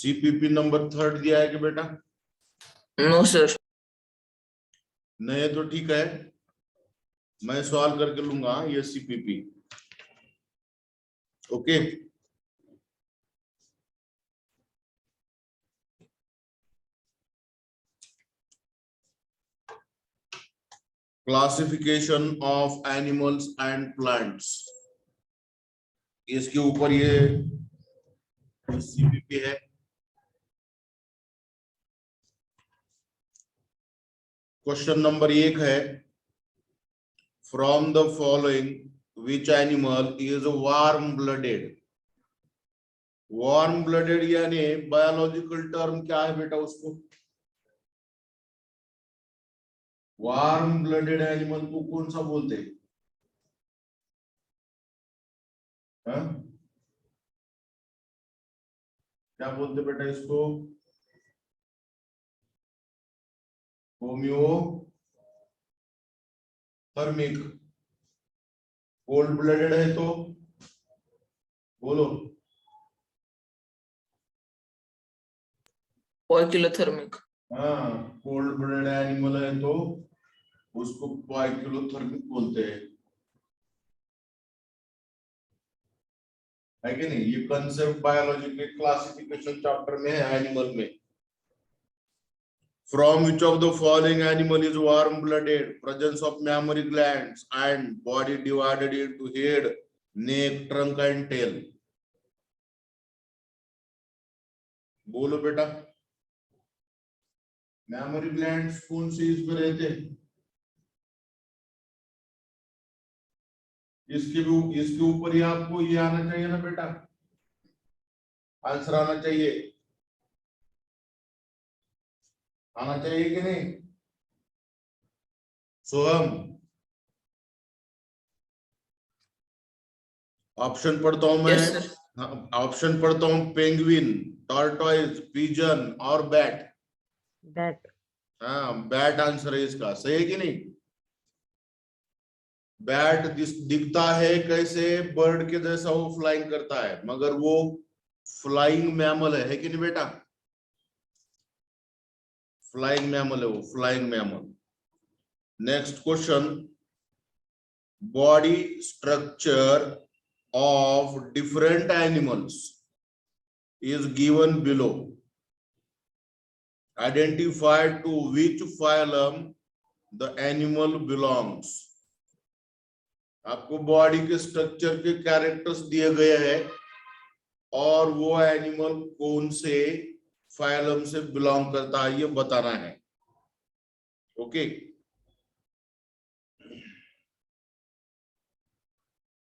CPP number 3 दिया है कि बेटा? No sir. नहीं तो ठीक है, मैं सॉल्व करके लूंगा ये CPP. Okay, classification of animals and plants, इसके ऊपर ये सीपीपी है। क्वेश्चन नंबर 1 है, from the following which animal is warm blooded. Warm blooded यानी बायोलॉजिकल टर्म क्या है बेटा उसको? वार्म ब्लडेड एनिमल को कौन सा बोलते हैं? क्या बोलते बेटा इसको? Homeo thermic. कोल्ड ब्लडेड है तो बोलो। पॉइकिलोथर्मिक। हाँ, कोल्ड ब्लडेड एनिमल है तो उसको पॉइकिलोथर्मिक बोलते हैं, है कि नहीं? ये कंसेप्ट बायोलॉजी के क्लासिफिकेशन चैप्टर में है, एनिमल में। From which of the following animal is warm-blooded? Presence of mammary glands and body divided into head, neck, trunk and tail. बोलो बेटा, mammary glands कौन सी इसमें रहते हैं? इसके ऊपर ही आपको ये आना चाहिए ना बेटा, आंसर आना चाहिए, आना चाहिए कि नहीं? सोहम, ऑप्शन पढ़ता हूं मैं। Yes, ऑप्शन पढ़ता हूं, पेंगुइन, टॉर्टोइज, पिजन और बैट। बैट। हाँ, बैट आंसर है इसका, सही है कि नहीं? बैट दिखता है कैसे? बर्ड के जैसा वो फ्लाइंग करता है, मगर वो फ्लाइंग मैमल है कि नहीं बेटा? फ्लाइंग मैमल है वो, flying mammal. Next question, body structure of different animals is given below. Identify to which phylum the animal belongs. आपको बॉडी के स्ट्रक्चर के कैरेक्टर्स दिए गए हैं और वो एनिमल कौन से फाइलम से बिलोंग करता है ये बताना है। Okay,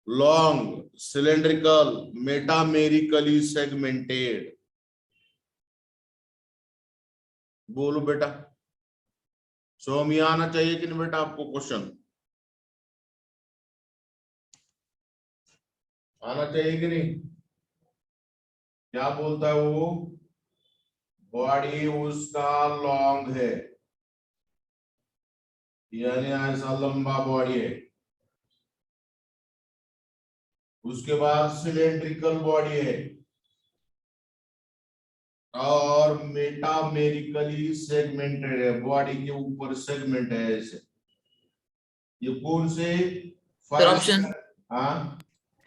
long, cylindrical, metamerically segmented। बोलो बेटा, सोमी आना चाहिए कि नहीं बेटा आपको? क्वेश्चन आना चाहिए कि नहीं? क्या बोलता है वो? बॉडी उसका लॉन्ग है, यानी ऐसा लंबा बॉडी है। उसके बाद सिलेंड्रिकल बॉडी है और मेटामेरिकली सेगमेंटेड है, बॉडी के ऊपर सेगमेंट है ऐसे। ये कौन से ऑप्शन? हाँ,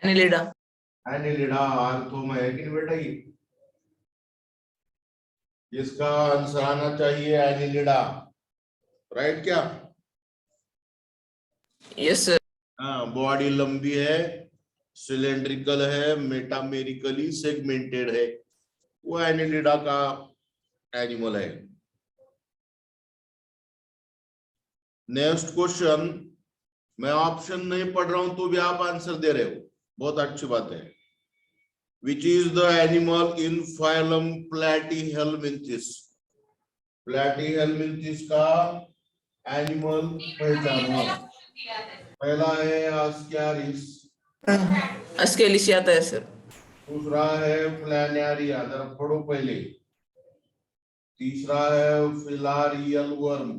एनिलिडा। एनिलिडा आर्थोमा है कि नहीं बेटा? ये इसका आंसर आना चाहिए एनिलिडा, राइट क्या? Yes sir. हाँ, बॉडी लंबी है, सिलेंड्रिकल है, मेटामेरिकली सेगमेंटेड है, वो एनिलिडा का एनिमल है। नेक्स्ट क्वेश्चन, मैं ऑप्शन नहीं पढ़ रहा हूं तो भी आप आंसर दे रहे हो, बहुत अच्छी बात है। Which is the animal in phylum platyhelminthes? Platyhelminthes का एनिमल पहचानो। पहला है आस्क्यारिस, अस्केलिस आता है सर। दूसरा है प्लैनेरिया, जरा पढ़ो पहले। तीसरा है फिलारियल वर्म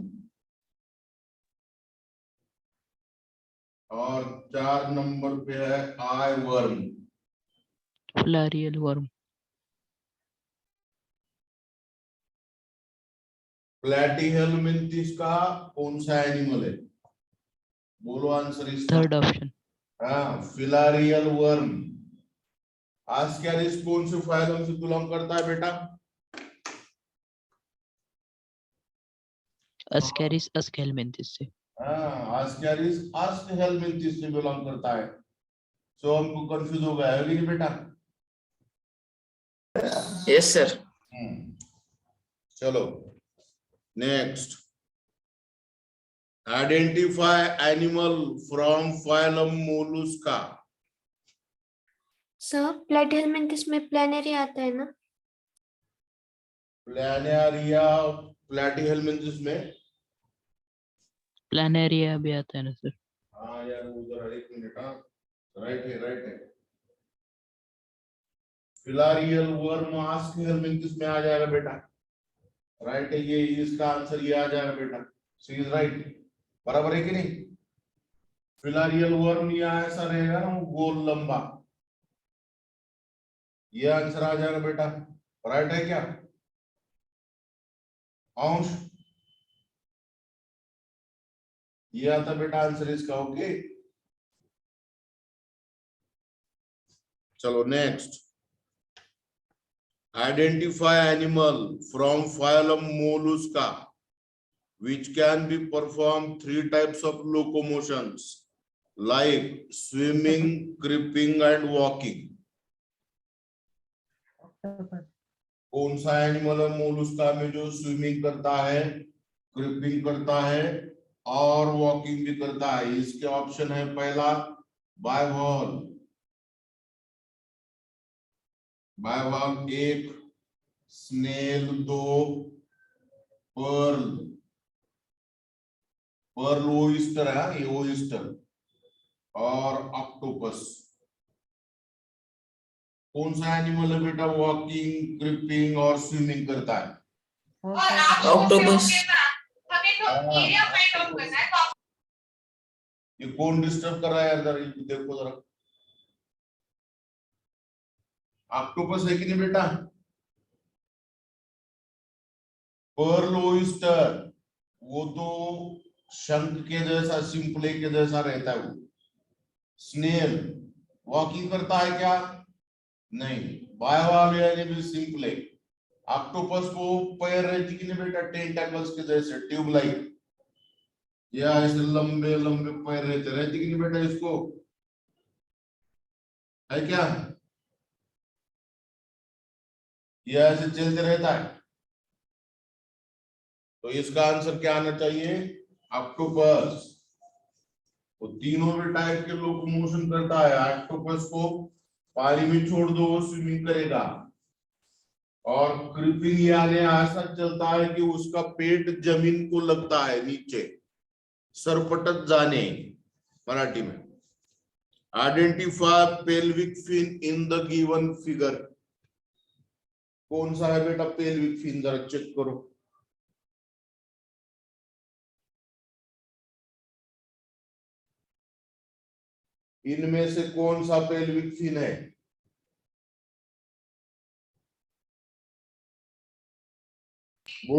और 4 नंबर पे है eye worm. Filarial worm. Platyhelminthes का कौन सा एनिमल है? बोलो आंसर इसका। Third option. हाँ, फिलारियल वर्म। आस्कैरिस कौन से फाइलम से बिलोंग करता है बेटा? अस्कैरिस अस्केलमेंथिस से। हाँ, आस्कैरिस आस्कहेलमिंथिस से बिलोंग करता है। सो हमको कंफ्यूज हो गया है नहीं बेटा? Yes, sir. चलो next, identify animal from phylum mollusca. Sir platyhelminthes में प्लेनेरी आता है ना? प्लैनेरिया प्लैटीहेलमिंथिस में। प्लानेरिया भी आता है ना सर? हाँ यार उधर एक मिनट। हाँ राइट है, राइट है। फिलारियल वर्म आस्कहेलमिंथिस में आ जाएगा बेटा। राइट है, ये इसका आंसर ये आ जाएगा बेटा। सी इज राइट। बराबर है कि नहीं? फिलारियल वर्म यहाँ ऐसा रहेगा ना, गोल लंबा। ये आंसर आ जाएगा बेटा। राइट है क्या अंश? ये आता बेटा आंसर इसका। ओके चलो next, identify animal from phylum Mollusca which can be perform 3 types of locomotions like swimming, creeping and walking. कौन सा एनिमल है मोलुस्का में जो स्विमिंग करता है, क्रीपिंग करता है और वॉकिंग भी करता है? इसके ऑप्शन है, पहला बाइवॉल, बाइवॉल 1, स्नेल 2, पर्ल, पर्ल ओइस्टर है, ये ओइस्टर, और ऑक्टोपस। कौन सा एनिमल है बेटा वॉकिंग, क्रीपिंग और स्विमिंग करता है? Octopus. ये कौन डिस्टर्ब कर रहा है यार? जरा देखो जरा, ऑक्टोपस है कि नहीं बेटा? पर्ल ओइस्टर वो तो शंख के जैसा, सिंपले के जैसा रहता है वो। स्नेल वॉकिंग करता है क्या? नहीं। बाइवॉल यानी भी सिंपले। ऑक्टोपस को पैर रहती कि नहीं बेटा, टेंटाकल्स के जैसे, ट्यूब लाइक, या ऐसे लंबे लंबे पैर रहती कि नहीं बेटा इसको? है क्या? ये ऐसे चलते रहता है। तो इसका आंसर क्या आना चाहिए? ऑक्टोपस। वो तीनों भी टाइप के लोकोमोशन करता है। ऑक्टोपस को पानी में छोड़ दो वो स्विमिंग करेगा, और क्रीपिंग यानी ऐसा चलता है कि उसका पेट जमीन को लगता है, नीचे सरपटक जाने, मराठी में। Identify pelvic fin in the given figure. कौन सा है बेटा पेल्विक फिन? जरा चेक करो। इनमें से कौन सा पेल्विक फिन है?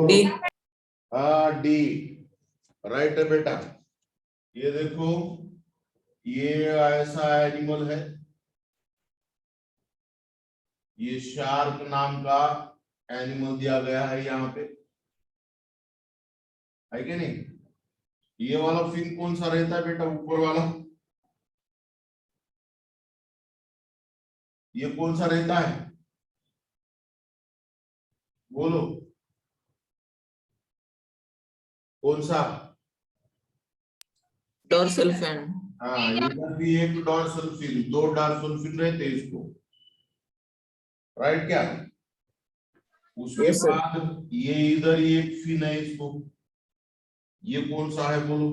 D. हाँ डी, राइट है बेटा। ये देखो, ये ऐसा एनिमल है, ये शार्क नाम का एनिमल दिया गया है यहाँ पे, है कि नहीं? ये वाला फिन कौन सा रहता है बेटा, ऊपर वाला? ये कौन सा रहता है? बोलो कौन सा? Dorsal fin. हाँ, इधर भी एक डॉर्सल फिन, 2 डॉर्सल फिन रहते हैं इसको, राइट क्या? उसके Yes, sir. बाद ये इधर एक फिन है इसको, ये कौन सा है बोलो?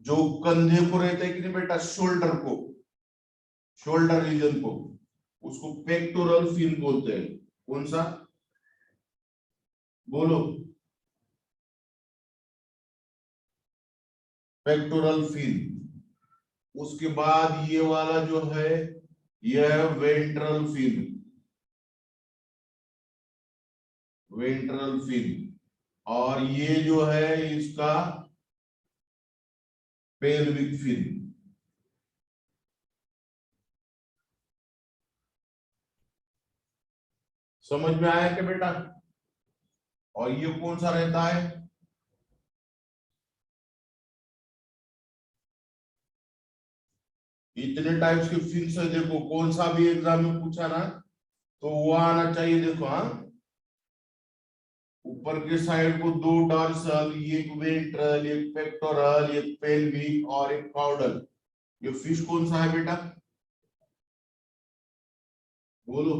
जो कंधे को रहता है कि नहीं बेटा, शोल्डर को, शोल्डर रीजन को, उसको पेक्टोरल फिन बोलते हैं। कौन सा बोलो? Pectoral fin. उसके बाद ये वाला जो है, यह है वेंट्रल फिन। वेंट्रल फिन, और ये जो है इसका पेल्विक फिन। समझ में आया क्या बेटा? और ये कौन सा रहता है? इतने टाइप्स के फिन्स है, देखो कौन सा भी एग्जाम में पूछा ना तो वो आना चाहिए। देखो हाँ, ऊपर के साइड को दो डॉर्सल, एक वेंट्रल, एक पेक्टोरल, एक पेल्विक और एक कॉर्डल। ये फिश कौन सा है बेटा? बोलो।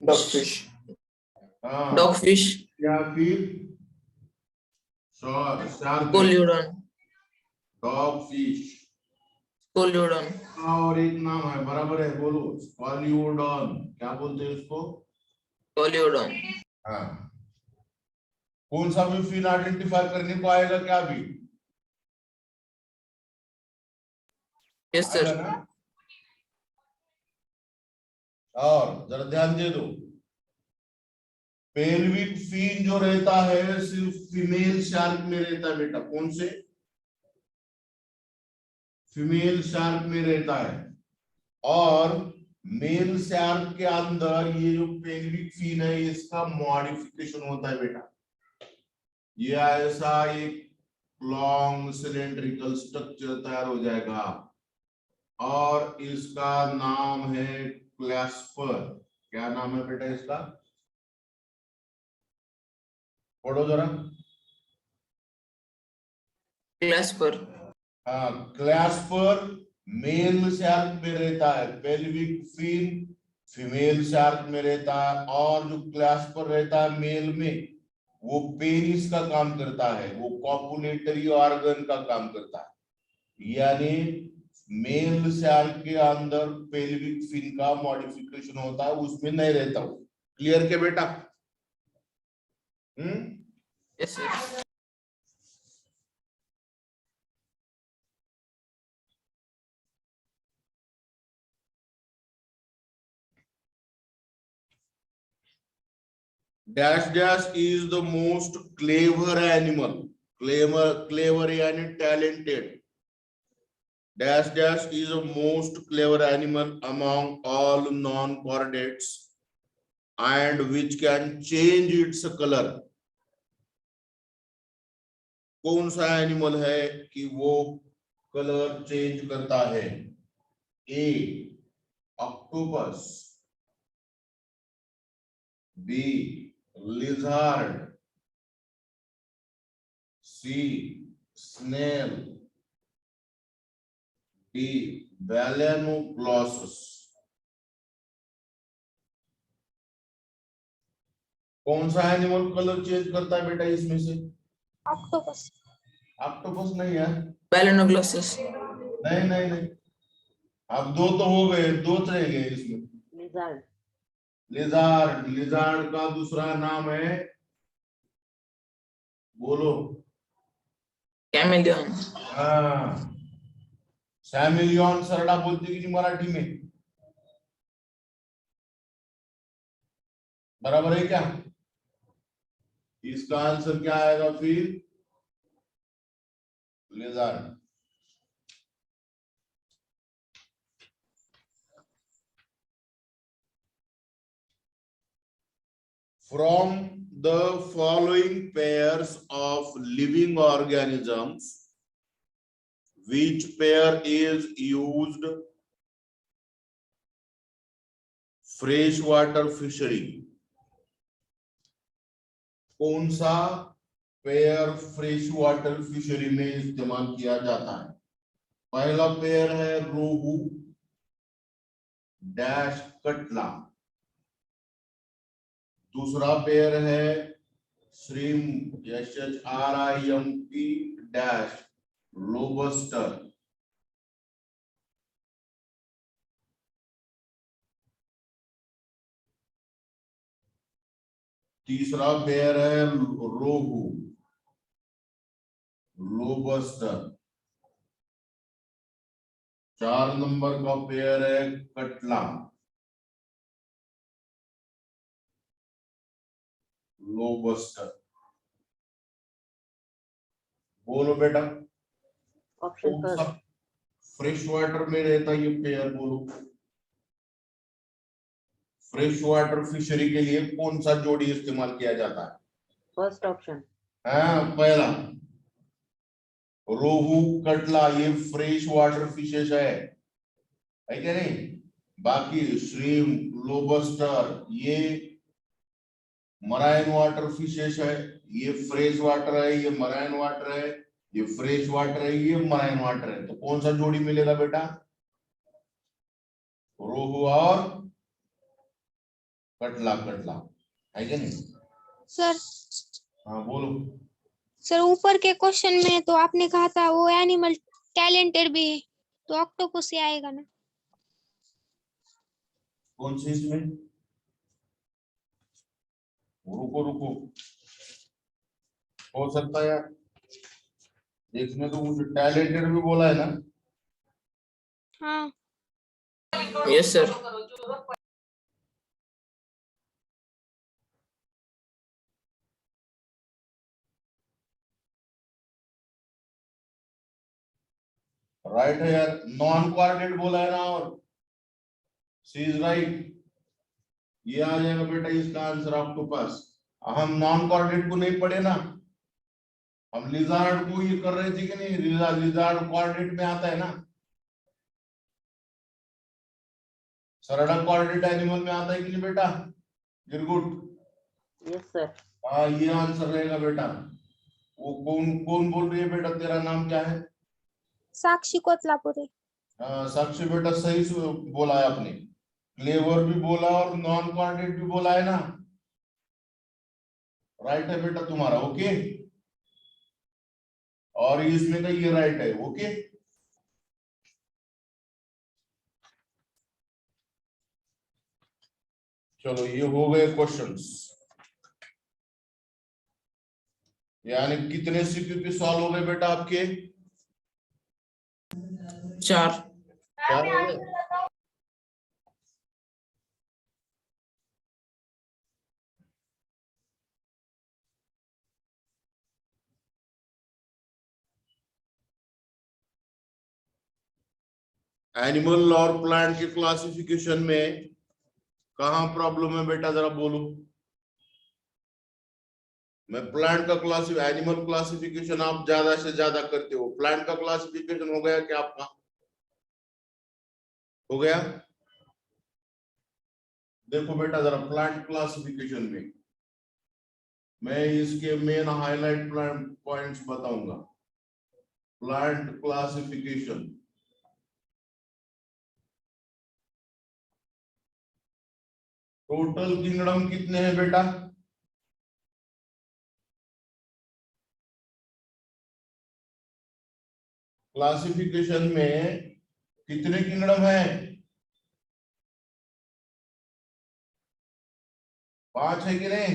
Dogfish. हाँ, Dogfish. या फिर shark, Scolodon. Dog fish. Scolodon. और एक नाम है, बराबर है, बोलो स्कॉलियोडॉन। क्या बोलते हैं उसको? Scolodon. हाँ, कौन सा भी फिन आइडेंटिफाई करने को आएगा क्या भी? Yes, आएगा sir. ना? और जरा ध्यान दे दो, पेल्विक फिन जो रहता है सिर्फ फीमेल शार्क में रहता है बेटा। कौन से? फीमेल शार्क में रहता है। और मेल शार्क के अंदर ये जो पेल्विक फिन है इसका मॉडिफिकेशन होता है बेटा। ये ऐसा एक लॉन्ग सिलेंड्रिकल स्ट्रक्चर तैयार हो जाएगा और इसका नाम है क्लैस्पर। क्या नाम है बेटा इसका? पढ़ो जरा। Clasper. हाँ, क्लैस्पर मेल शार्क में रहता है, पेल्विक फिन फीमेल शार्क में रहता है, और जो क्लैस्पर रहता है मेल में वो पेनिस का काम करता है, वो कॉपुलेटरी ऑर्गन का काम करता है। यानी मेल शार्क के अंदर पेल्विक फिन का मॉडिफिकेशन होता है, उसमें नहीं रहता वो। क्लियर क्या बेटा? Yes, sir. Dash dash is the most clever animal. Clever यानी talented. Dash dash is the most clever animal among all non-chordates and which can change its color. कौन सा एनिमल है कि वो कलर चेंज करता है? ए ऑक्टोपस, बी लिजर्ड, सी snail, D Balanoglossus. कौन सा एनिमल कलर चेंज करता है बेटा इसमें से? ऑक्टोपस। ऑक्टोपस नहीं है। Balanoglossus. नहीं नहीं नहीं, अब दो तो हो गए, दो तो रह गए इसमें। Lizard. लिजार्ड, लिजार्ड का दूसरा नाम है, बोलो। Chameleon. हाँ, सैमिलियन सरड़ा बोलते कि नहीं मराठी में? बराबर है क्या? इसका आंसर क्या आएगा फिर? Lizard. From the following pairs of living organisms, which pair is used freshwater fishery? कौन सा पेयर फ्रेश वाटर फिशरी में इस्तेमाल किया जाता है? पहला पेयर है रोहू डैश कटला, दूसरा पेयर है श्रिम्प SHRIMP डैश लोबस्टर, तीसरा पेयर है रोहू लोबस्टर, 4 नंबर का पेयर है कटला। लोबस्टर। बोलो बेटा, ऑप्शन कौन सा फर्स्ट। फ्रेश वाटर में रहता ये पेयर? बोलो, फ्रेश वाटर फिशरी के लिए कौन सा जोड़ी इस्तेमाल किया जाता है? First option. हाँ, पहला रोहू कटला ये फ्रेश वाटर फिशेस है क्या नहीं? बाकी श्रिम्प, लोबस्टर ये मराइन वाटर फिशेस है, ये फ्रेश वाटर है, ये मराइन वाटर है, ये फ्रेश वाटर है, ये मराइन वाटर है। तो कौन सा जोड़ी मिलेगा बेटा? रोहू और कटला, कटला है क्या नहीं? सर हाँ बोलो। सर ऊपर के क्वेश्चन में तो आपने कहा था वो एनिमल टैलेंटेड भी है, तो ऑक्टोपस ही आएगा ना? कौन सी इसमें? रुको रुको, हो सकता है यार, इसमें तो मुझे टैलेंटेड भी बोला है ना। हाँ Yes, sir. राइट है यार, नॉन कोऑर्डिनेट बोला है ना, और सी इज राइट। ये आ जाएगा बेटा इसका आंसर आपके पास। हम नॉन कोऑर्डिनेट को नहीं पढ़े ना, हम लिजार्ड को ये कर रहे थे कि नहीं? लिजार्ड कोऑर्डिनेट में आता है ना, सरड़ा कोऑर्डिनेट एनिमल में आता है कि नहीं बेटा? गिरगुट। Yes sir. हाँ, ये आंसर रहेगा बेटा। वो कौन कौन बोल रही है बेटा? तेरा नाम क्या है? साक्षी कोतलापुरे। साक्षी बेटा, सही से बोला है आपने, क्लेवर भी बोला और नॉन कोऑर्डिनेट भी बोला है ना। राइट है बेटा तुम्हारा, ओके। और इसमें का ये राइट है, ओके। चलो ये हो गए क्वेश्चंस। यानी कितने सीक्यू सॉल्व हो गए बेटा आपके? 4. 4 हो गए। एनिमल और प्लांट के क्लासिफिकेशन में कहाँ प्रॉब्लम है बेटा, जरा बोलो। मैं प्लांट का एनिमल क्लासिफिकेशन आप ज्यादा से ज्यादा करते हो, प्लांट का क्लासिफिकेशन हो गया क्या आपका? हो गया? देखो बेटा जरा प्लांट क्लासिफिकेशन में मैं इसके मेन हाईलाइट प्लांट पॉइंट्स बताऊंगा। प्लांट क्लासिफिकेशन, टोटल किंगडम कितने हैं बेटा? क्लासिफिकेशन में कितने किंगडम है? 5 है कि नहीं?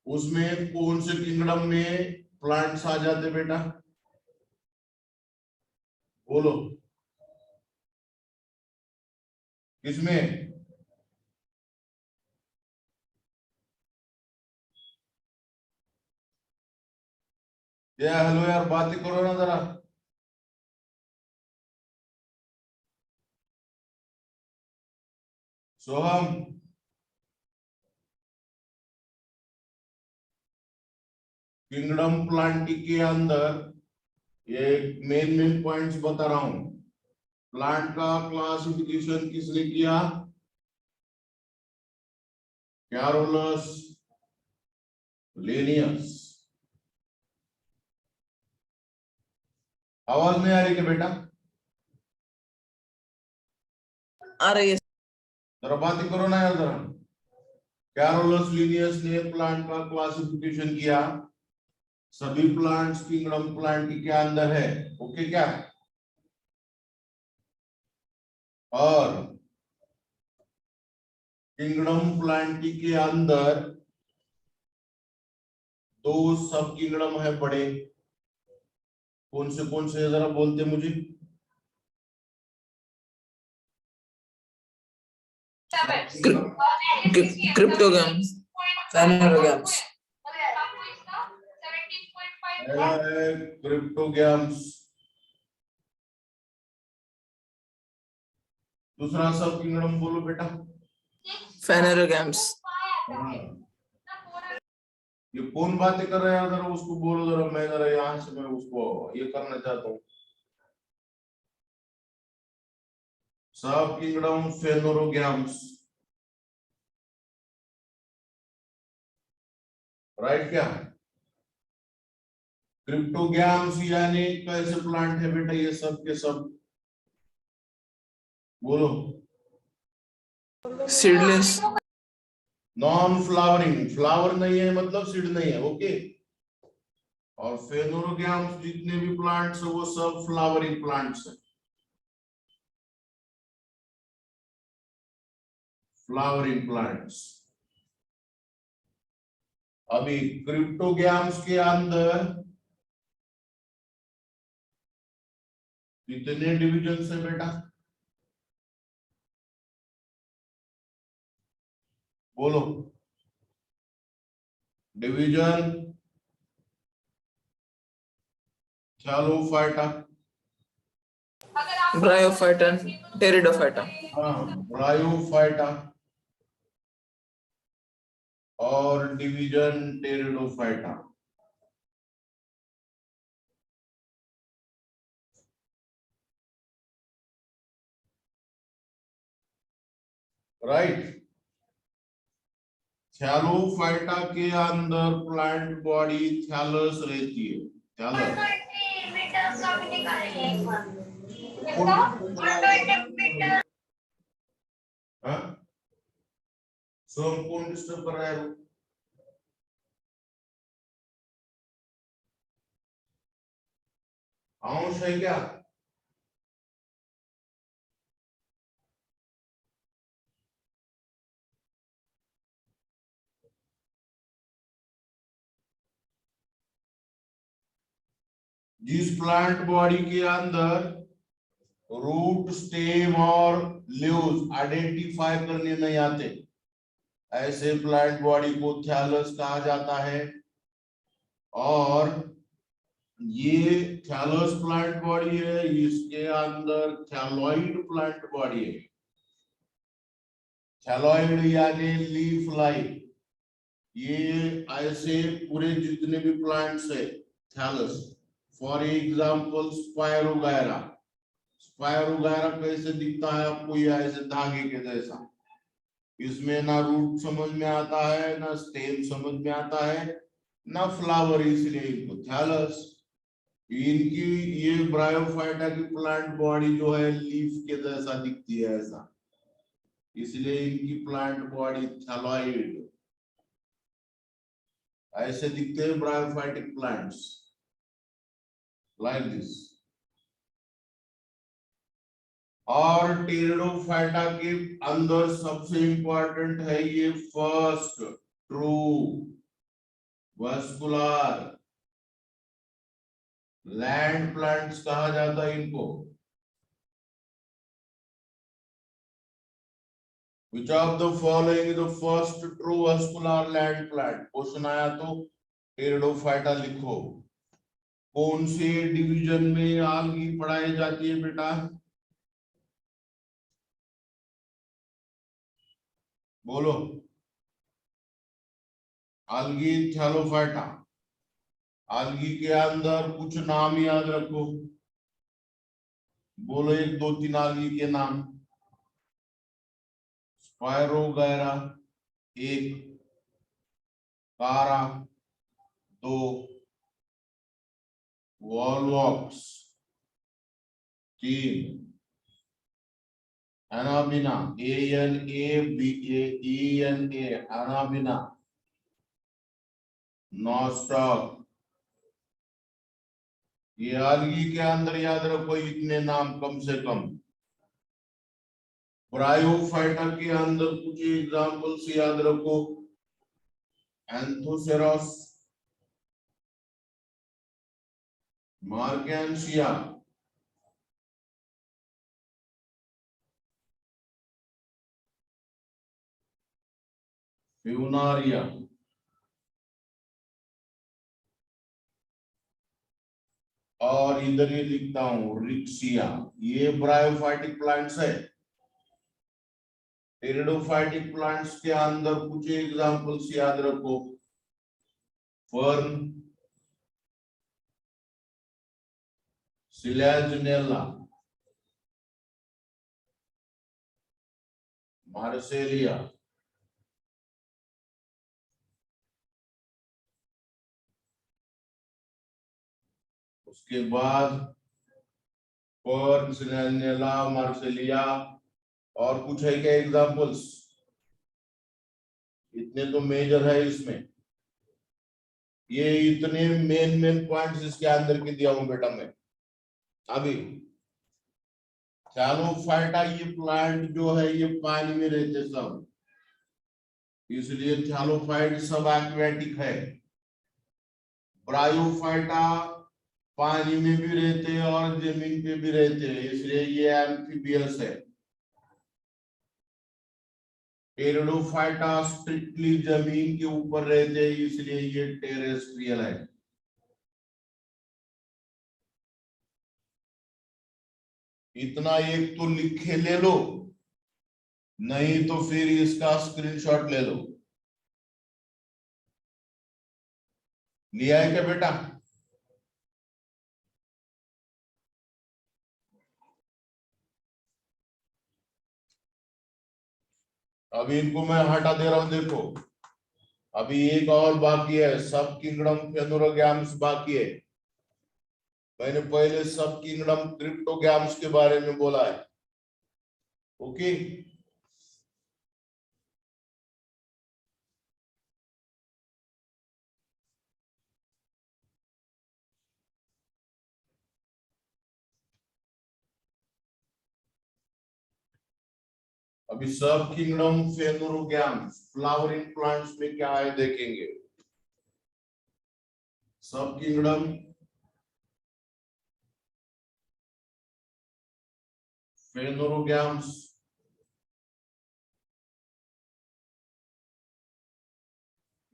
उसमें कौन से किंगडम में प्लांट्स आ जाते बेटा? बोलो, किसमें? हेलो यार, बातें करो ना जरा। सोहम, किंगडम प्लांटी के अंदर ये मेन मेन पॉइंट्स बता रहा हूं। प्लांट का क्लासिफिकेशन किसने किया? Carolus Linnaeus. आवाज नहीं आ रही क्या बेटा? आ रही है। जरा बातें करो ना यार जरा। कैरोलस लिनियस ने प्लांट का क्लासिफिकेशन किया, सभी प्लांट्स किंगडम प्लांट के अंदर है, ओके क्या? और किंगडम प्लांटी के अंदर 2 सब किंगडम है बड़े, कौन से जरा बोलते मुझे? Cryptogams, phanerogams, पहला है क्रिप्टोग्राम्स, दूसरा सब किंगडम बोलो बेटा। phanerogams, हाँ। ये कौन बातें कर रहा है, जरा उसको बोलो, जरा मैं जरा यहाँ से मैं उसको ये करना चाहता हूँ। सब किंगडम फेनोरोग्राम्स, राइट क्या? क्रिप्टोग्राम्स यानी कैसे प्लांट है बेटा ये सब के सब, बोलो। seedless, नॉन फ्लावरिंग, फ्लावर नहीं है मतलब सीड नहीं है, ओके। और फेनोरोग्राम्स जितने भी प्लांट्स है वो सब फ्लावरिंग प्लांट्स है, फ्लावरिंग प्लांट्स। अभी क्रिप्टोग्राम्स के अंदर कितने डिविजन है बेटा, बोलो। Division, Thallophyta, bryophyta and pteridophyta, bryophyta और डिवीजन टेरिडोफाइटा। राइट। थैलोफाइटा के अंदर प्लांट बॉडी थैलस रहती है, थैलस। हाँ? सोम कौन डिस्टर्ब कर रहा है? अंश है क्या? जिस प्लांट बॉडी के अंदर रूट, स्टेम और लीव्स आइडेंटिफाई करने नहीं आते, ऐसे प्लांट बॉडी को थैलस कहा जाता है। और ये थैलस प्लांट बॉडी है, इसके अंदर थैलॉइड प्लांट बॉडी है। थैलॉइड यानी लीफ लाइक, ये ऐसे पूरे जितने भी प्लांट्स है thallus. For example spirogyra, spirogyra कैसे दिखता है आपको, ये ऐसे धागे के जैसा। इसमें ना रूट समझ में आता है, ना स्टेम समझ में आता है, ना फ्लावर, इसलिए इनको थैलस। इनकी ये ब्रायोफाइटा की प्लांट बॉडी जो है लीफ के जैसा दिखती है ऐसा, इसलिए इनकी प्लांट बॉडी थैलॉइड ऐसे दिखते हैं ब्रायोफाइटिक प्लांट्स, लाइक दिस। और टेरिडोफाइटा के अंदर सबसे इंपॉर्टेंट है ये first true vascular land plants कहा जाता है इनको। Which of the following is the first true vascular land plant? Question आया तो टेरिडोफाइटा लिखो। कौन से डिवीजन में आलगी पढ़ाई जाती है बेटा, बोलो। आलगी थैलोफाइटा। आलगी के अंदर कुछ नाम याद रखो, बोलो एक दो तीन आलगी के नाम। स्पायरोगायरा एक, कारा दो, वॉलवॉक्स तीन, एनाबिना ANABA एनाबिना, नॉस्टॉक। ये आलगी के अंदर याद रखो इतने नाम कम से कम। ब्रायोफाइटा के अंदर कुछ एग्जांपल्स याद रखो, एंथोसेरस, मार्केंसिया, फ्यूनारिया, और इधर ये लिखता हूं रिक्सिया, ये ब्रायोफाइटिक प्लांट्स है। टेरिडोफाइटिक प्लांट्स के अंदर कुछ एग्जांपल्स याद रखो, फर्न, सिलेजनेला, मार्सेलिया, उसके बाद फर्न, सिलेजनेला, मार्सेलिया, और कुछ है क्या एग्जांपल्स? इतने तो मेजर है इसमें, ये इतने मेन पॉइंट्स इसके अंदर के दिया हूं बेटा मैं। अभी थैलोफाइटा, ये प्लांट जो है ये पानी में रहते सब, इसलिए थैलोफाइट सब एक्वेटिक है। ब्रायोफाइटा पानी में भी रहते हैं और जमीन पे भी रहते हैं, इसलिए ये एम्फीबियस है। टेरिडोफाइटा स्ट्रिक्टली जमीन के ऊपर रहते हैं, इसलिए ये टेरेस्ट्रियल है। इतना एक तो लिखे ले लो, नहीं तो फिर इसका स्क्रीनशॉट ले लो। लिया है क्या बेटा? अभी इनको मैं हटा दे रहा हूं, देखो अभी एक और बाकी है, सब किंगडम फेनोरोगैम्स बाकी है। मैंने पहले सब किंगडम क्रिप्टोगैम्स के बारे में बोला है। ओके, अभी सब किंगडम फेनोरोगैम्स फ्लावरिंग प्लांट्स में क्या है देखेंगे। सब किंगडम फेनोरोगैम्स,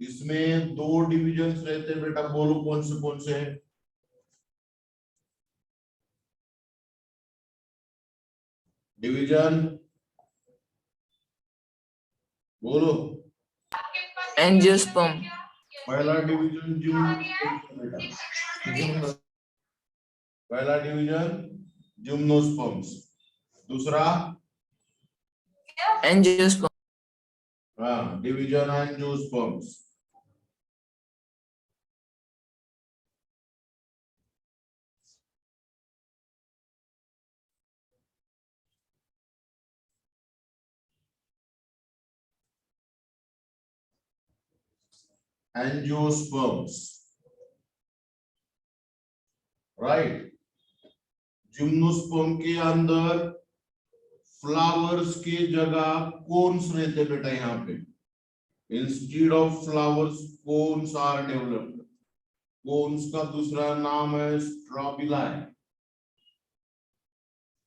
इसमें दो डिविजन्स रहते हैं बेटा, बोलो कौन से हैं? डिवीजन बोलो। एंजियोस्पर्म, पहला डिवीजन बेटा, पहला डिवीजन जिम्नोस्पर्म्स, दूसरा एंजियोस्पर्म, हाँ division angiosperms. Angiosperms, right. Gymnosperm के अंदर फ्लावर्स की जगह कोन्स रहते बेटा, यहाँ पे instead of flowers cones are developed. Cones का दूसरा नाम है स्ट्रॉबिला,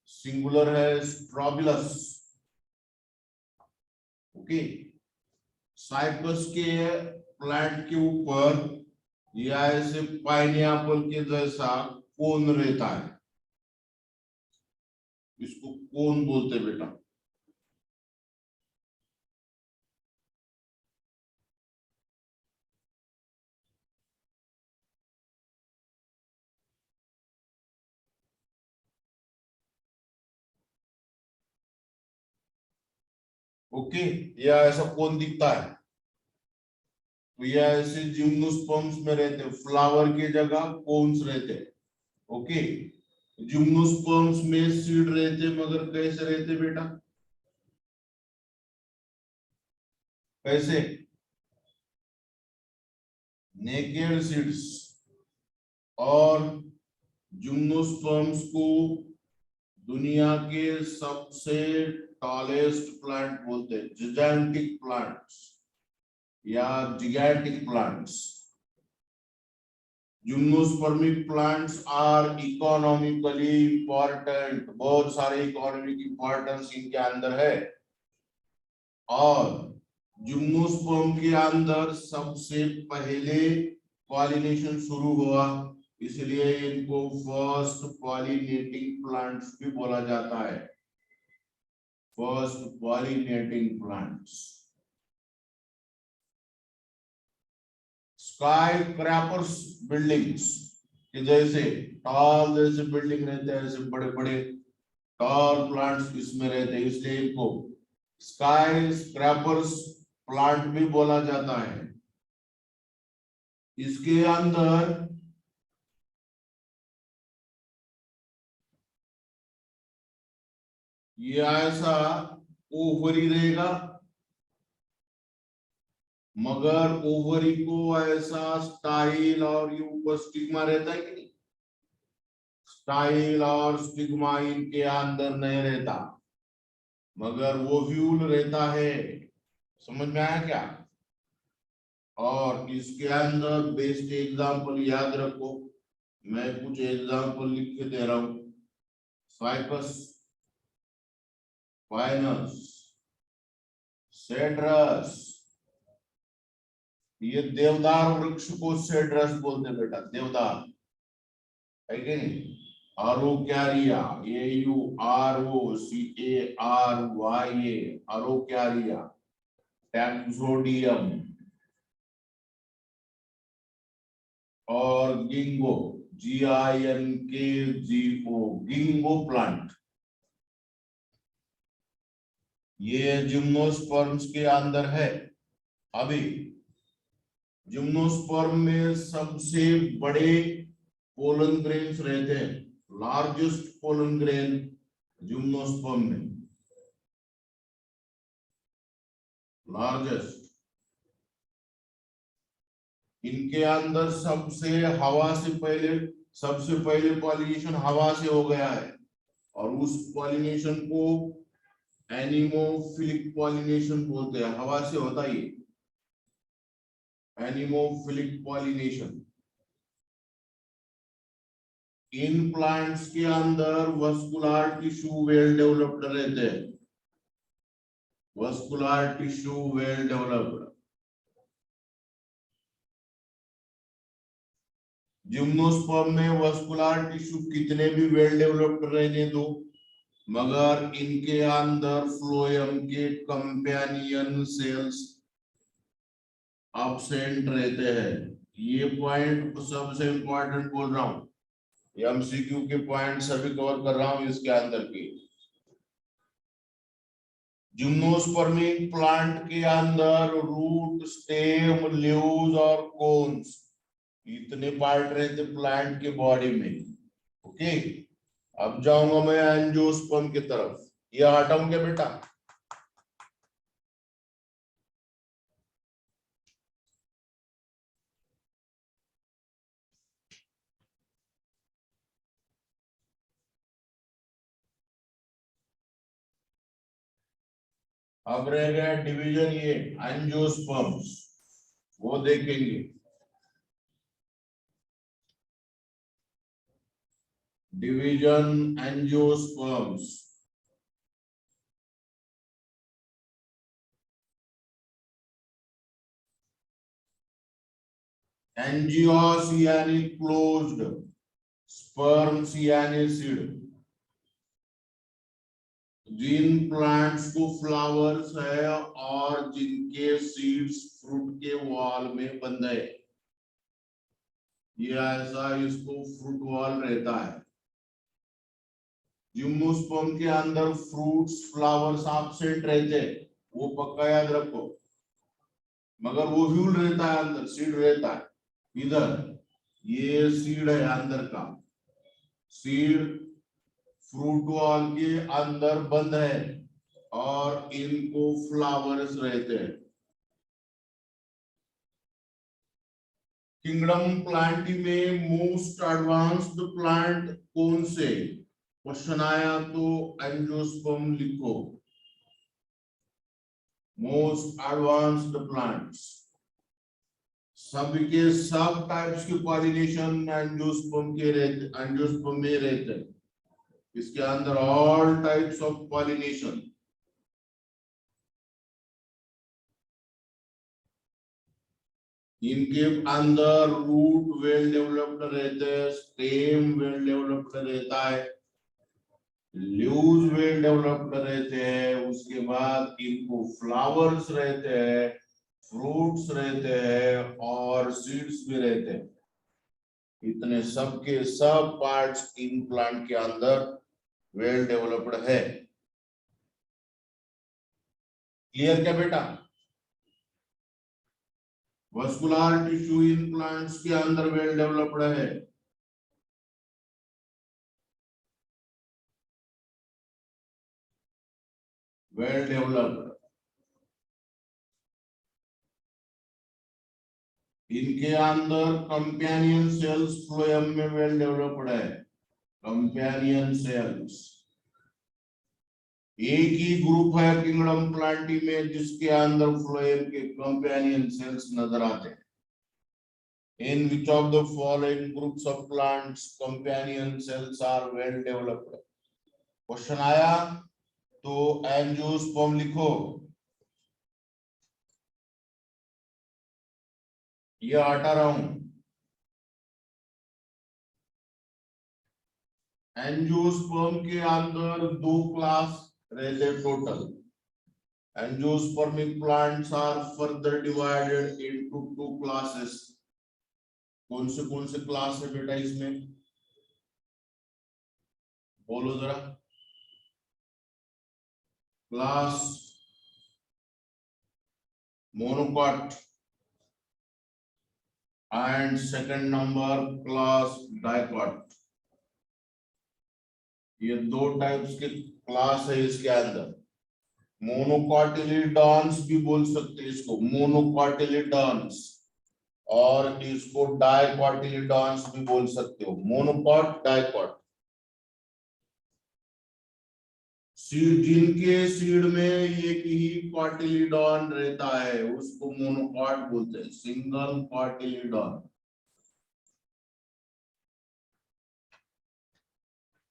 सिंगुलर है स्ट्रॉबिलस। ओके, साइप्रस के प्लांट के ऊपर या ऐसे पाइनएप्पल के जैसा कोन रहता है, इसको कोन बोलते बेटा। ओके, या ऐसा कोन दिखता है, तो यह ऐसे जिम्नोस्पर्म्स में रहते हैं, फ्लावर की जगह कोन्स रहते हैं। ओके, जिम्नोस्पर्म्स में सीड रहते, मगर कैसे रहते बेटा? कैसे? Naked seeds. और जिम्नोस्पर्म्स को दुनिया के सबसे टॉलेस्ट प्लांट बोलते हैं, जिगैंटिक प्लांट्स या gigantic plants. Gymnospermic plants are economically important, बहुत सारे इकोनॉमिक इंपॉर्टेंस इनके अंदर है। और जिम्नोस्पर्म के अंदर सबसे पहले पॉलिनेशन शुरू हुआ, इसलिए इनको फर्स्ट पॉलिनेटिंग प्लांट्स भी बोला जाता है। First pollinating plants. Skyscrapers buildings के जैसे टॉल जैसे बिल्डिंग रहते हैं, ऐसे बड़े बड़े टॉल प्लांट्स इसमें रहते हैं, इसलिए इनको स्काई स्क्रैपर्स प्लांट भी बोला जाता है। इसके अंदर ये ऐसा ओवरी रहेगा, मगर ओवरी को ऐसा स्टाइल और ये ऊपर स्टिग्मा रहता है कि नहीं, स्टाइल और स्टिग्मा इनके अंदर नहीं रहता, मगर वो व्यूल रहता है। समझ में आया क्या? और इसके अंदर बेस्ट एग्जांपल याद रखो, मैं कुछ एग्जांपल लिख के दे रहा हूं। साइकस, पाइनस, सेड्रस, ये देवदार वृक्ष को सेड्रस बोलते बेटा, देवदार है कि नहीं। अरोक्यारिया, AUROCARYA, अरोक्यारिया, टैक्सोडियम और गिंगो, GINKGO, गिंगो प्लांट। ये जिम्नोस्पर्म्स के अंदर है। अभी जिम्नोस्पर्म में सबसे बड़े पोलन ग्रेन्स रहते हैं, लार्जेस्ट पोलन ग्रेन जिम्नोस्पर्म में, लार्जेस्ट। इनके अंदर सबसे पहले पॉलिनेशन हवा से हो गया है, और उस पॉलिनेशन को एनिमोफिलिक पॉलिनेशन बोलते हैं। हवा से होता है एनिमोफिलिक पॉलिनेशन। इन प्लांट्स के अंदर वस्कुलर टिश्यू वेल डेवलप्ड रहते हैं, vascular tissue well developed. Gymnosperm में वस्कुलर टिश्यू कितने भी वेल डेवलप्ड रहने दो, मगर इनके अंदर फ्लोएम के कंपेनियन सेल्स एब्सेंट रहते हैं। ये पॉइंट सबसे इंपॉर्टेंट बोल रहा हूं, MCQ के पॉइंट सभी कवर कर रहा हूं इसके अंदर के। जिम्नोस्पर्मिक प्लांट के अंदर रूट, स्टेम, लीव्स और कोन्स, इतने पार्ट रहते प्लांट के बॉडी में। ओके, अब जाऊंगा मैं एंजियोस्पर्म की तरफ। ये हटाऊंगा बेटा, अब रह गया डिवीजन, ये एंजियोस्पर्म्स, वो देखेंगे। Division angiosperms. एंजियोस यानी क्लोज्ड, स्पर्म्स यानी सीड। जिन प्लांट्स को फ्लावर्स है और जिनके सीड्स फ्रूट के वॉल में बंद है, ये ऐसा इसको फ्रूट वॉल रहता है। जिम्नोस्पर्म के अंदर फ्रूट्स, फ्लावर्स एब्सेंट रहते हैं, वो पक्का याद रखो, मगर वो व्यूल रहता है, अंदर सीड रहता है। इधर ये सीड है, अंदर का सीड फ्रूट वॉल के अंदर बंद है, और इनको फ्लावर्स रहते हैं। किंगडम प्लांटी में मोस्ट एडवांस्ड प्लांट कौन से? क्वेश्चन आया तो एंजियोस्पर्म लिखो। मोस्ट एडवांस्ड प्लांट्स, सभी के सब टाइप्स के पॉलिनेशन एंजियोस्पर्म में रहते हैं। इसके अंदर ऑल टाइप्स ऑफ पॉलिनेशन। इनके अंदर रूट वेल डेवलप्ड रहते हैं, स्टेम वेल डेवलप्ड रहता है, लीव्स वेल डेवलप्ड रहते हैं, उसके बाद इनको फ्लावर्स रहते हैं, फ्रूट्स रहते हैं और सीड्स भी रहते हैं। इतने सब के सब पार्ट्स इन प्लांट के अंदर वेल डेवलप्ड है। क्लियर क्या बेटा? वस्कुलर टिश्यू इन प्लांट्स के अंदर वेल डेवलप्ड है। Well developed. इनके अंदर कंपेनियन सेल्स फ्लोएम में वेल डेवलप्ड है। कंपेनियन सेल्स एक ही ग्रुप है किंगडम प्लांटी में जिसके अंदर फ्लोएम के कंपेनियन सेल्स नजर आते हैं। In which of the following groups of plants companion cells are well developed? Question आया तो एंजियोस्पर्म लिखो। ये हटा रहा हूं। एंजियोस्पर्म के अंदर दो क्लास रहते total. Angiospermic plants are further divided into two classes. कौन से क्लास है बेटा इसमें? बोलो जरा। Class monocot and second number class dicot. ये दो टाइप्स के क्लास है इसके अंदर। मोनोकॉटिलिडॉन्स भी बोल सकते हैं इसको, मोनोकॉटिलिडॉन्स, और इसको डाइकॉटिलिडॉन्स भी बोल सकते हो। Monocot, dicot. सीड, जिनके सीड में एक ही कॉटिलिडॉन रहता है उसको मोनोकॉट बोलते हैं, सिंगल कॉटिलिडॉन।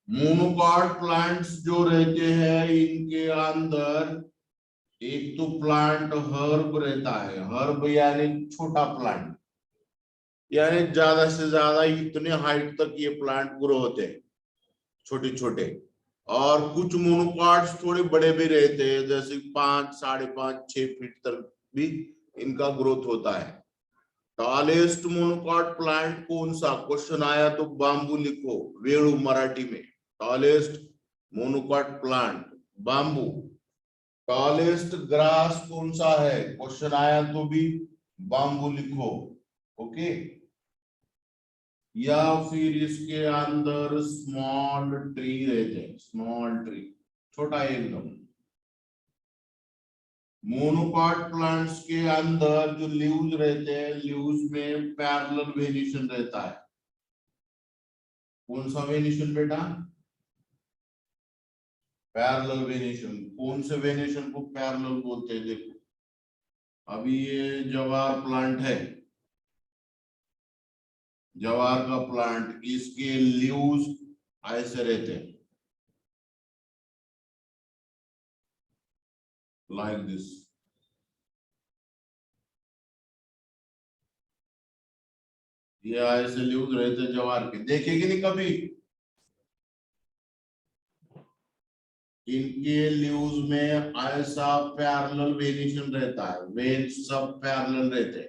मोनोकॉट प्लांट्स जो रहते हैं इनके अंदर एक तो प्लांट हर्ब रहता है। हर्ब यानी छोटा प्लांट, यानी ज्यादा से ज्यादा इतने हाइट तक ये प्लांट ग्रो होते हैं, छोटे छोटे। और कुछ मोनोकॉट्स थोड़े बड़े भी रहते हैं, जैसे 5, 5.5, 6 फीट तक भी इनका ग्रोथ होता है। टॉलेस्ट मोनोकॉट प्लांट कौन सा? क्वेश्चन आया तो बांबू लिखो, वेणु मराठी में। Tallest monocot plant bamboo. Tallest grass कौन सा है? क्वेश्चन आया तो भी बांबू लिखो। ओके। या फिर इसके अंदर स्मॉल ट्री रहते हैं, स्मॉल ट्री, छोटा एकदम। मोनोकॉट प्लांट्स के अंदर जो लीव्स रहते हैं, लीव्स में पैरेलल वेनिएशन रहता है। कौन सा वेनिएशन बेटा? पैरेलल वेनिएशन। कौन से वेनिएशन को पैरेलल बोलते हैं? देखो, अभी ये जवार प्लांट है, जवार का प्लांट, इसके लीव्स ऐसे रहते हैं, लाइक दिस। ये ऐसे लीव्स रहते हैं जवार के, देखेगी नहीं कभी? इनके लीव्स में ऐसा पैरेलल वेनिएशन रहता है, वेन्स सब पैरेलल रहते हैं,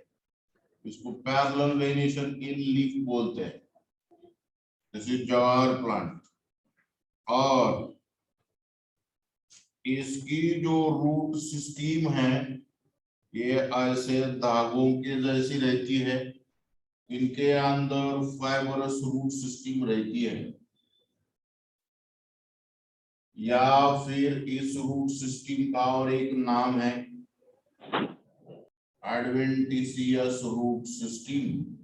इसको पैरेलल वेनिएशन इन लीफ बोलते हैं। जैसे जवार प्लांट। और इसकी जो रूट सिस्टम है ये ऐसे धागों के जैसी रहती है। इनके अंदर फाइबरस रूट सिस्टम रहती है, या फिर इस रूट सिस्टम का और एक नाम है एडवेंटिशियस रूट सिस्टम।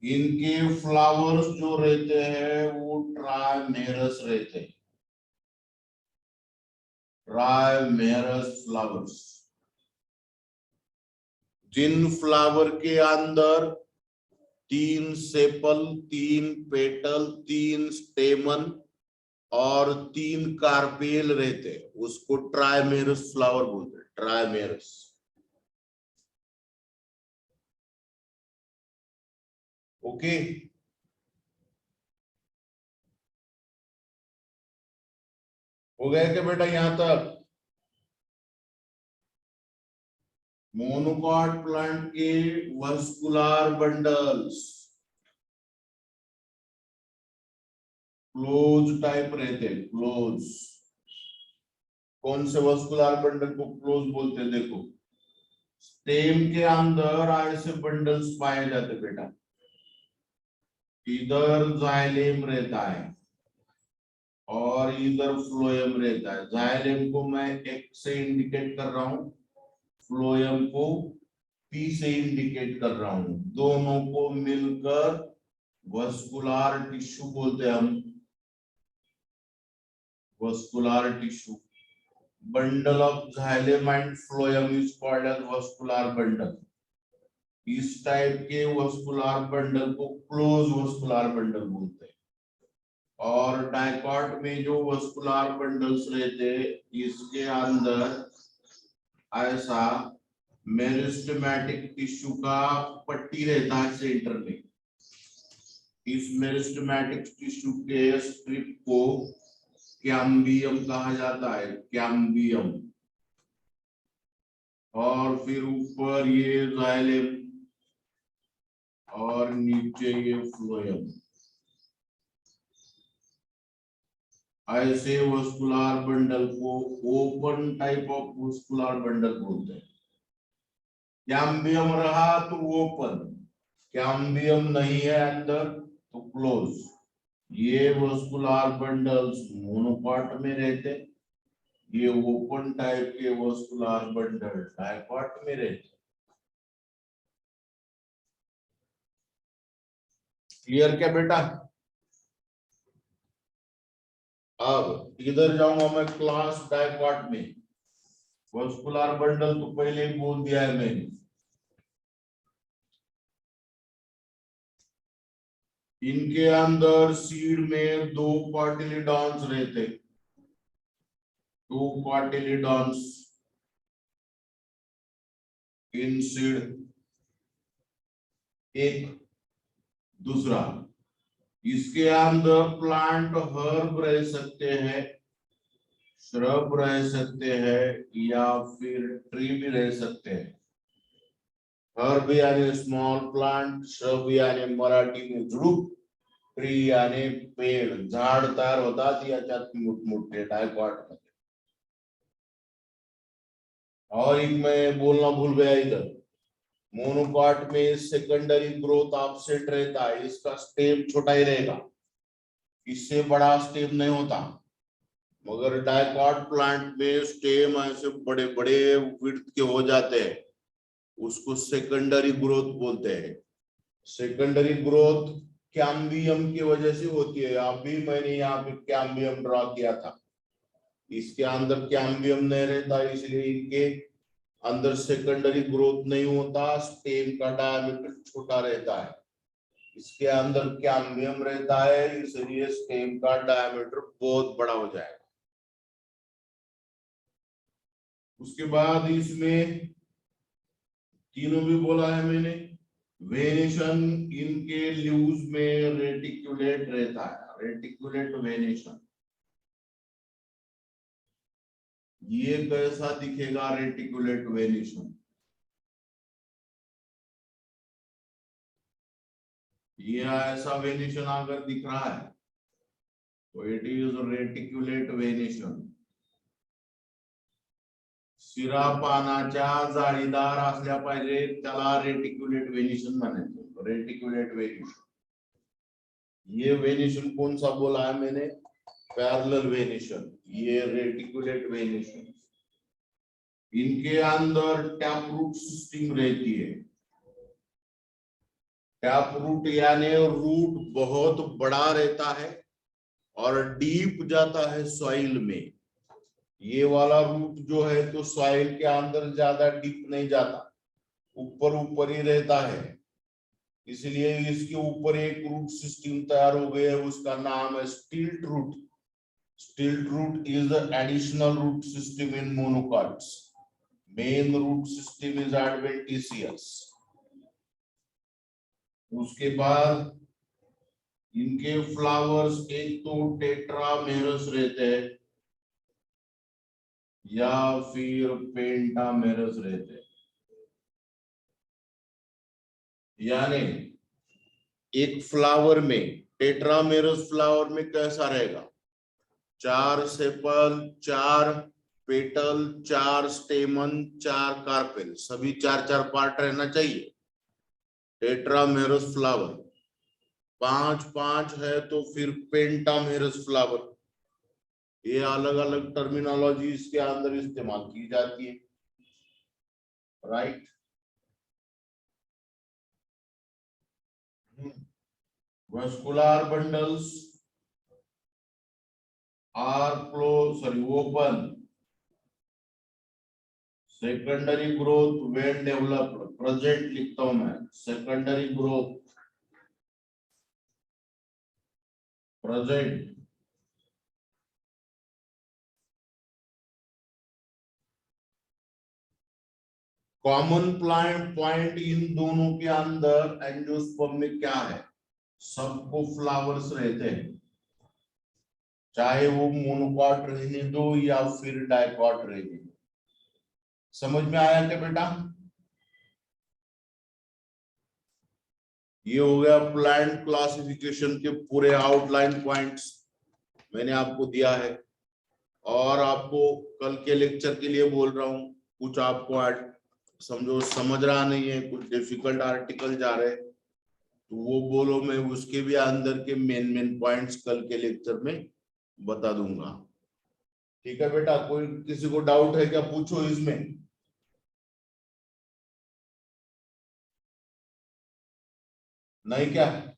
इनके फ्लावर्स जो रहते हैं वो ट्राइमेरस रहते हैं, ट्राइमेरस फ्लावर्स। जिन फ्लावर के अंदर 3 सेपल, 3 पेटल, 3 स्टेमन और 3 कार्पेल रहते हैं, उसको ट्राइमेरस फ्लावर बोलते हैं, ट्राइमेरस। ओके, हो गया क्या बेटा यहां तक? मोनोकॉट प्लांट के वस्कुलर बंडल्स क्लोज टाइप रहते हैं, क्लोज। कौन से वस्कुलर बंडल को क्लोज बोलते हैं? देखो, स्टेम के अंदर ऐसे बंडल्स पाए जाते बेटा। इधर जाइलेम रहता है और इधर फ्लोएम रहता है। जाइलेम को मैं एक्स से इंडिकेट कर रहा हूं, फ्लोएम को पी से इंडिकेट कर रहा हूं। दोनों को मिलकर वस्कुलर टिश्यू बोलते हैं हम, vascular tissue. Bundle of xylem and phloem is called as vascular bundle. इस टाइप के वस्कुलर बंडल को क्लोज वस्कुलर बंडल बोलते हैं। और डाइकॉट में जो वस्कुलर बंडल्स रहते हैं, इसके अंदर ऐसा मेरिस्टेमेटिक टिश्यू का पट्टी रहता है सेंटर में। इस मेरिस्टेमेटिक टिश्यू के स्ट्रिप को कैम्बियम कहा जाता है, कैम्बियम। और फिर ऊपर ये जाइलेम और नीचे ये फ्लोएम। ऐसे वस्कुलर बंडल को open type of vascular bundle बोलते हैं। कैम्बियम रहा तो ओपन, कैम्बियम नहीं है अंदर तो क्लोज। ये वस्कुलर बंडल्स मोनोकॉट में रहते, ये ओपन टाइप के वस्कुलर बंडल डाइकॉट में रहते। क्लियर क्या बेटा? अब इधर जाऊंगा मैं क्लास डाइकॉट में। वस्कुलर बंडल तो पहले ही बोल दिया है मैंने। इनके अंदर सीड में 2 कॉटिलिडॉन्स रहते, 2 कॉटिलिडॉन्स इन सीड। एक दूसरा, इसके अंदर प्लांट हर्ब रह सकते हैं, श्रब रह सकते हैं या फिर ट्री भी रह सकते हैं। हर्ब यानी स्मॉल प्लांट, श्रब यानी मराठी में झुडूप, ट्री यानी पेड़, झाड तयार होतात याच्यात मोठमोठे डायकॉट मध्ये। और एक मैं बोलना भूल गया इधर, मोनोकॉट में सेकेंडरी ग्रोथ ऑफसेट रहता है, इसका स्टेम छोटा ही रहेगा, इससे बड़ा स्टेम नहीं होता। मगर डाइकॉट प्लांट में स्टेम ऐसे बड़े बड़े विड्थ के हो जाते हैं, उसको सेकेंडरी ग्रोथ बोलते हैं। सेकेंडरी ग्रोथ कैम्बियम की वजह से होती है। अभी मैंने यहाँ पे कैम्बियम ड्रॉ किया था, इसके अंदर कैम्बियम नहीं रहता, इसलिए इनके अंदर सेकेंडरी ग्रोथ नहीं होता, स्टेम का डायमीटर छोटा रहता है। इसके अंदर कैम्बियम रहता है, इसलिए स्टेम का डायमीटर बहुत बड़ा हो जाएगा। उसके बाद इसमें तीनों भी बोला है मैंने। वेनेशन इनके लीव्स में रेटिकुलेट रहता है, रेटिकुलेट वेनेशन। ये कैसा दिखेगा रेटिकुलेट वेनेशन? ये ऐसा वेनेशन अगर दिख रहा है तो इट इज रेटिकुलेट वेनेशन। शिरा पानाच्या जाळीदार असल्या पाहिजे, त्याला रेटिकुलेट वेनेशन म्हणायचं, रेटिकुलेट वेनेशन। ये वेनेशन कौन सा बोला है मैंने? पैरेलल वेनेशन, ये रेटिकुलेट वेनेशन। इनके अंदर टैप रूट सिस्टम रहती है। टैप रूट यानी रूट बहुत बड़ा रहता है और डीप जाता है सॉइल में। ये वाला रूट जो है तो सॉइल के अंदर ज्यादा डीप नहीं जाता, ऊपर ऊपर ही रहता है। इसलिए इसके ऊपर एक रूट सिस्टम तैयार हो गया है, उसका नाम है stilt root. Stilt root is the additional root system in monocots. Main root system is adventitious. उसके बाद इनके फ्लावर्स एक तो टेट्रामेरस रहते हैं या फिर पेंटामेरस रहते हैं। यानी एक फ्लावर में, टेट्रामेरस फ्लावर में कैसा रहेगा, 4 सेपल, 4 पेटल, 4 स्टेमन, 4 कार्पेल, सभी 4-4 पार्ट रहना चाहिए। टेट्रामेरस फ्लावर 5-5 है तो फिर पेंटामेरस फ्लावर। ये अलग अलग टर्मिनोलॉजी इसके अंदर इस्तेमाल की जाती है, right. Vascular bundles are open. Secondary growth when developed. Present लिखता हूं मैं, secondary growth present। Common point in दोनों के अंदर एंजियोस्पर्म में क्या है, सबको फ्लावर्स रहते हैं, चाहे वो मोनोकॉट रहने दो या फिर डाइकॉट रहने दो। समझ में आया क्या बेटा? ये हो गया प्लांट क्लासिफिकेशन के पूरे आउटलाइन पॉइंट्स मैंने आपको दिया है, और आपको कल के लेक्चर के लिए बोल रहा हूं, कुछ आपको समझो समझ रहा नहीं है, कुछ डिफिकल्ट आर्टिकल जा रहे, तो वो बोलो, मैं उसके भी अंदर के मेन पॉइंट्स कल के लेक्चर में बता दूंगा। ठीक है बेटा? कोई किसी को डाउट है क्या, पूछो इसमें। नहीं क्या?